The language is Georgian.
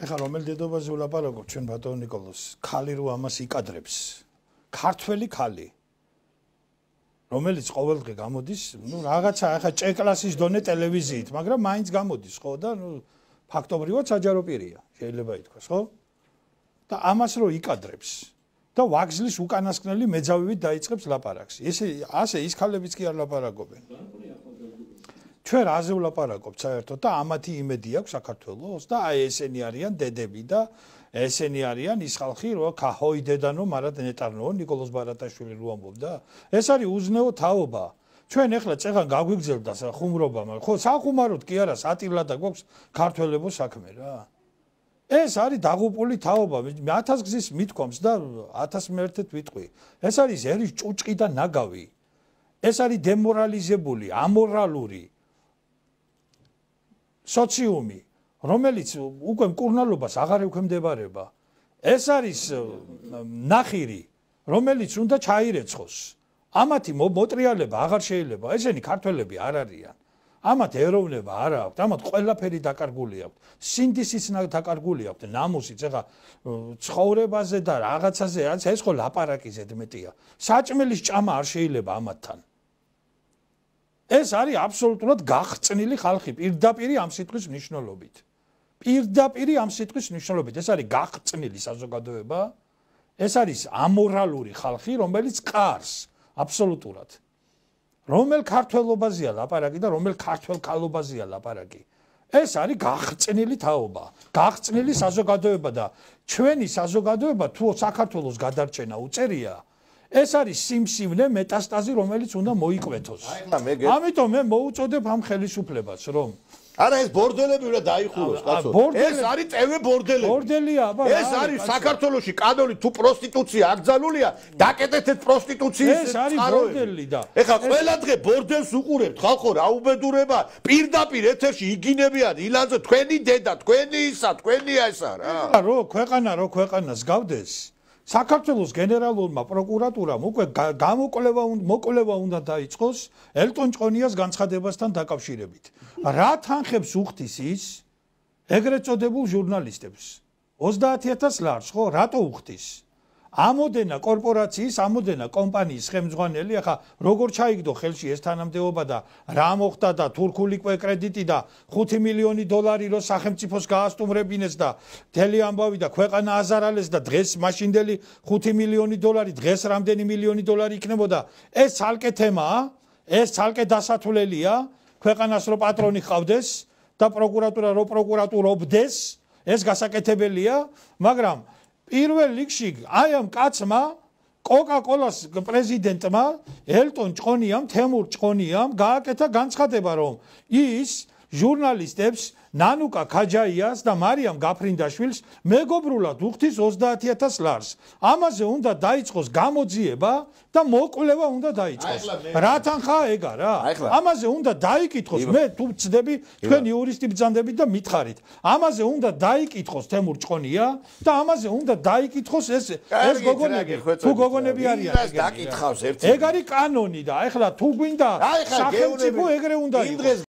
ეხლა რომელ დედობაზე ვლაპარაკობ ჩვენ ბატონ ნიკოლოზ, ხალი რო ამას იკადრებს. ქართველი ხალი. რომელიც ყოველდღე გამოდის, რაღაცა ეხლა ჭეკლასის დონე ტელევიზიით, მაგრამ მაინც გამოდის, ხო და ფაქტობრივად საჯარო პირია, შეიძლება ითქვას, ხო? და ამას რო იკადრებს და ვაგზლის უკანასკნელი მეძავებით დაიწყებს ლაპარაკს. ასე ის ხალებიც კი არ ლაპარაკობენ. ჩვენ რაზე ვლაპარაკობთ საერთოდ და ამათი იმედი აქვს საქართველოს და აი ესენი არიან დედები და ესენი არიან ის ხალხი რო ქაჰოი დედანო მარად ნეტარნო ნიკოლოზ ბარათაშვილი რო ამბობდა ეს არის უზნეო თაობა ჩვენ ეხლა წეგან გაგვიგზელდა ხუმრობა მაგრამ ხო სახუმაროდ კი არა სატირლად და გვაქვს ქართველებო საქმე რა ეს არის დაღუპული თაობა მე 1000 გზის მithქვამს და 1001-ით ვიტყვი ეს არის ერის ჭუჭყი და ნაგავი ეს არის დემორალიზებული ამორალური სოციუმი რომელიც უკვე მკურნალობას აღარ ექვემდებარება ეს არის ნახირი რომელიც უნდა ჩაირეცხოს ამათი მოტრიალება აღარ შეიძლება ესენი ქართველები არ არიან ამათ ეროვნება არ აქვს ამათ ყველაფერი დაკარგული აქვს სინდისიც დაკარგული აქვს ნამუსიც ეხა ცხოვრებაზე და რაღაცაზე ეს ხო ლაპარაკი ზედმეტია საჭმელის ჭამა არ შეიძლება ამათთან ეს არის აბსოლუტურად გაღწნილი ხალხი პირდაპირ ამ სიტყვის მნიშვნელობით პირდაპირ ამ სიტყვის მნიშვნელობით ეს არის გაღწნილი საზოგადოება ეს არის ამორალური ხალხი რომელიც ყარს აბსოლუტურად რომელ ქართველობაზეა ლაპარაკი და რომელ ქართველ ქალობაზეა ლაპარაკი ეს არის გაღწნილი თაობა გაღწნილი საზოგადოება და ჩვენი საზოგადოება თუ საქართველოს გადარჩენა უწერია ეს არის სიმსივნე მეტასტაზი რომელიც უნდა მოიკვეთოს ამიტომ მე მოუწოდებ ამ ხელისუფლებას რომ არა ეს ბორდელები უნდა დაიხუროს კაცო ეს არის ტევე ბორდელები ბორდელია აბა ეს არის საქართველოში კანონი თუ პროსტიტუცია აკრძალულია დაკეტეთ ეს პროსტიტუციის ეს არის ბორდელი და ეხლა ყველა დღე ბორდელს უყურებთ ხალხო რა უბედურება პირდაპირ ეთერში იგინებიან ილანზე თქვენი დედა თქვენი ისა თქვენია ესა რა რო ქვეყანას გავდეს საქართველოს გენერალურმა პროკურატურამ უკვე მოკვლევა უნდა დაიწყოს ელტონ ჭყონიას განცხადებასთან დაკავშირებით. რა თანხებს უხდის ის ეგრეთ წოდებულ ჟურნალისტებს? 30000 ლარს, ხო? რატო უხდის? ამოდენა კორპორაციის, ამოდენა კომპანიის ხელმძღვანელი, ახლა როგორ ჩაიგდო ხელში ეს თანამდებობა და რა მოხდა და თურქული კრედიტი და 5 მილიონი დოლარი რო სახელმწიფოს გაასტუმრებინეს და მთელი ამბავი და ქვეყანა აზარალეს და დღეს მაშინდელი 5 მილიონი დოლარი დღეს რამდენი მილიონი დოლარი იქნებოდა ეს ცალკე თემაა ეს ცალკე დასათვლელია ქვეყანას რო პატრონი ხავდეს და პროკურატურა რო პროკურატურობდეს ეს გასაკეთებელია მაგრამ პირველ რიგში აი ამ კაცმა კოკა-კოლას პრეზიდენტმა ელტონ ჭყონიამ თემურ ჭყონიამ გააკეთა განცხადება რომ ის ჟურნალისტებს ნანუკა ქაჯაიას და მარიამ გაფრინდაშვილს მეგობრულად უხდის 30000 ლარს ამაზე უნდა დაიწყოს გამოძიება და მოკვლევა უნდა დაიწყოს რა თანხაა ეგა რა ამაზე უნდა დაიკითხოს მე თუ ვწდები თქვენ იურისტი ბრძანდებით და მითხარით ამაზე უნდა დაიკითხოს თემურ ჭყონია და ამაზე უნდა დაიკითხოს ეს გოგონები თუ გოგონები არიან დაკითხავს ერთი ეგ არის კანონი და ეხლა თუ გვინდა სახელმწიფო ეგრე უნდა იყოს